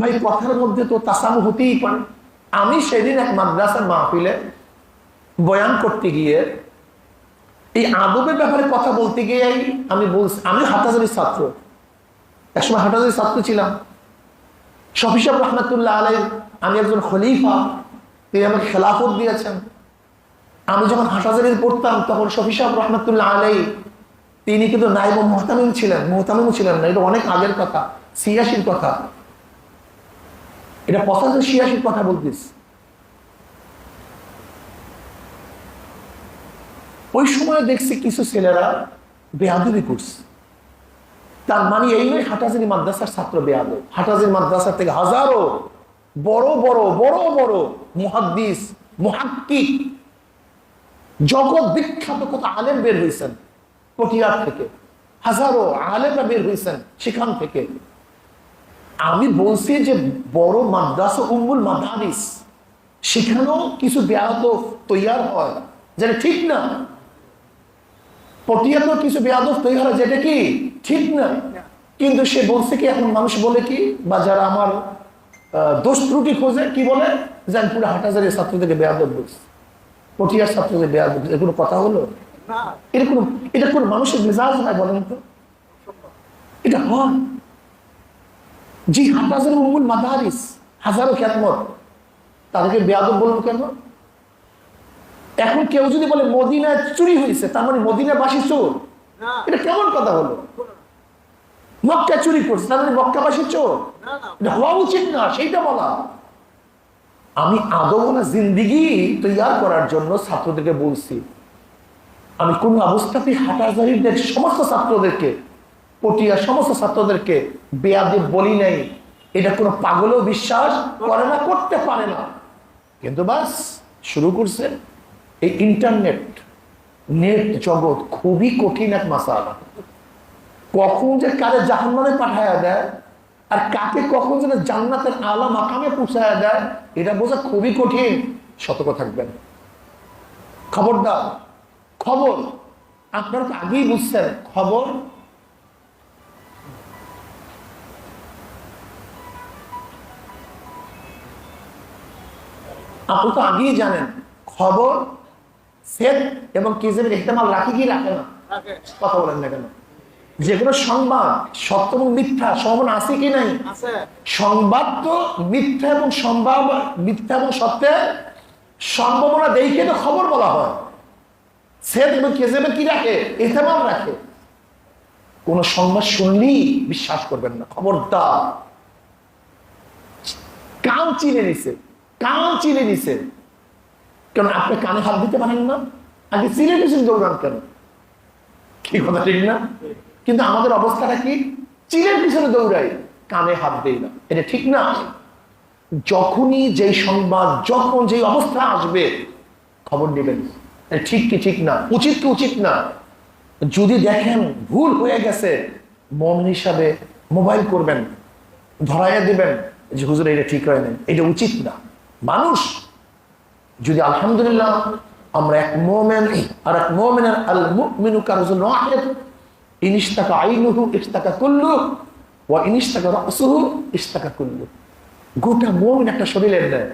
ভাই কথার মধ্যে তো তাসামু হতেই পারে। আমি সেদিন এক মাদ্রাসার মাহফিলে বয়ান করতে গিয়ে এই আদবের ব্যাপারে কথা বলতে গিয়ে আমি হাটহাজারীর ছাত্র, একসময় হাটহাজারীর ছাত্র ছিলাম। শফি সাহেব রহমতুল্লাহ আলাইহি, আমি একজন খলিফা, তিনি আমাকে খেলাফত দিয়েছেন। আমি যখন হাটহাজারীতে পড়তাম তখন শফি সাহেব রহমতুল্লাহ আলাইহি তিনি কিন্তু নায়েব মুহতামিম ছিলেন, মুহতামিমও ছিলেন না। এটা অনেক আগের কথা, ৮৬-র কথা, এটা ৮৫-৮৬-র কথা বলতিস। ওই সময় দেখছি কিছু ছেলেরা বেয়াদবি করছে। তার মানে এই নয় হাটহাজারী মাদ্রাসার ছাত্র বেয়াদব। হাটহাজারী মাদ্রাসা থেকে হাজারো বড় বড় বড় বড় মুহাদ্দিস, মুহাক্কিক, জগৎ বিখ্যাত কত আলেম বের হয়েছেন পটিয়ার থেকে, হাজারো আলেমরা বের হয়েছেন সেখান থেকে। আমি বলছি যে বড় মাদ্রাসা উম্মুল মাদারিস, সেখানেও কিছু বেয়াদব তৈয়ার হয় যেটা ঠিক না। পটিয়াতেও কিছু বেয়াদব তৈরি হয় যেটা কি ঠিক না। কিন্তু সে বলছে কি, এখন মানুষ বলে কি, বা যারা আমার দোষ ত্রুটি খোঁজে কি বলে, যে আমি পুরো হাটহাজারীর ছাত্র থেকে বেয়াদব বলছি, পটিয়ার ছাত্র থেকে বেয়াদব। এর কোনো কথা হলো? এটা কোন মানুষের মেজাজ হয় বলেন তো? এটা হয়। জি, হাটহাজারী উম্মুল মাদারিস, হাজারো খ্যাতমত, তাদেরকে বেয়াদব বলবো কেন? এখন কেউ যদি বলে মদিনায় চুরি হয়েছে, তার মানে মদিনাবাসী চোর, এটা কেমন কথা হলো? মক্কা চুরি করছে, তার মানে মক্কাবাসী চোর, এটা হওয়া উচিত না, সেইটা বলা। আমি আদবনা জিন্দিগি তৈয়ার করার জন্য ছাত্রদেরকে বলছি, আমি কোন অবস্থাতেই হাটহাজারীদের সমস্ত ছাত্রদেরকে, পটিয়ার সমস্ত ছাত্রদেরকে বেয়াদব বলি নাই। এটা কোনো পাগলও বিশ্বাস করে না, করতে পারে না। কিন্তু বাস শুরু করছে এই ইন্টারনেট, নেট জগৎ খুবই কঠিন এক মাসালা। কখন যে কারে জাহান্নামে পাঠায়া দেয় আর কাকে কখন যেন জান্নাতের আলা মাকামে পৌঁছায়া দেয়, এটা বোঝা খুবই কঠিন। সতর্ক থাকবেন, খবরদার। খবর আপনারা তো আগেই বুঝছেন, খবর আপনি তো আগেই জানেন, খবর সেট এবং কিজেবের ইহতিমাল রাখে কি রাখে না? কথা বলেন না কেন? যে কোনো সংবাদ সত্য এবং মিথ্যা সম্ভাবনা আছে কি নাই? সংবাদ তো মিথ্যা এবং মিথ্যা এবং সত্যের সম্ভাবনা দেখে তো খবর বলা হয়। সেট এবং কিজেবের কি রাখে? ইহতিমাল রাখে। কোন সংবাদ শুনলেই বিশ্বাস করবেন না, খবরদার। কান চিনে নিছে, কান চিনে নিছে। কেন আপনি কানে হাত দিতে পারেন না? আগে চিনে নিছেন, দৌড়ান কেন? কি কথা ঠিক না? কিন্তু আমাদের অবস্থাটা কি? চিনের পিছনে দৌড়াই, কানে হাত দেই না। এটা ঠিক না। যখনই যেই সংবাদ, যখন যেই অবস্থা আসবে, খবর নেবেন। ঠিক কি ঠিক না, উচিত কি উচিত না। যদি দেখেন ভুল হয়ে গেছে, মুমিন হিসাবে মোবাইল করবেন, ধরাইয়া দিবেন যে হুজুর এটা ঠিক হয় না, এটা উচিত না। মানুষ যদি আলহামদুলিল্লাহ আমরা এক মুমিন আর এক মুমিনের আল মুমিনু কারজুল ওয়াহিদ, ইনিশতাকা আইনুহু ইশতাকা কুল্লু ওয়া ইনিশতাকা রাসুহু ইশতাকা কুল্লু। গোটা মুমিন একটা শরীরের নেয়।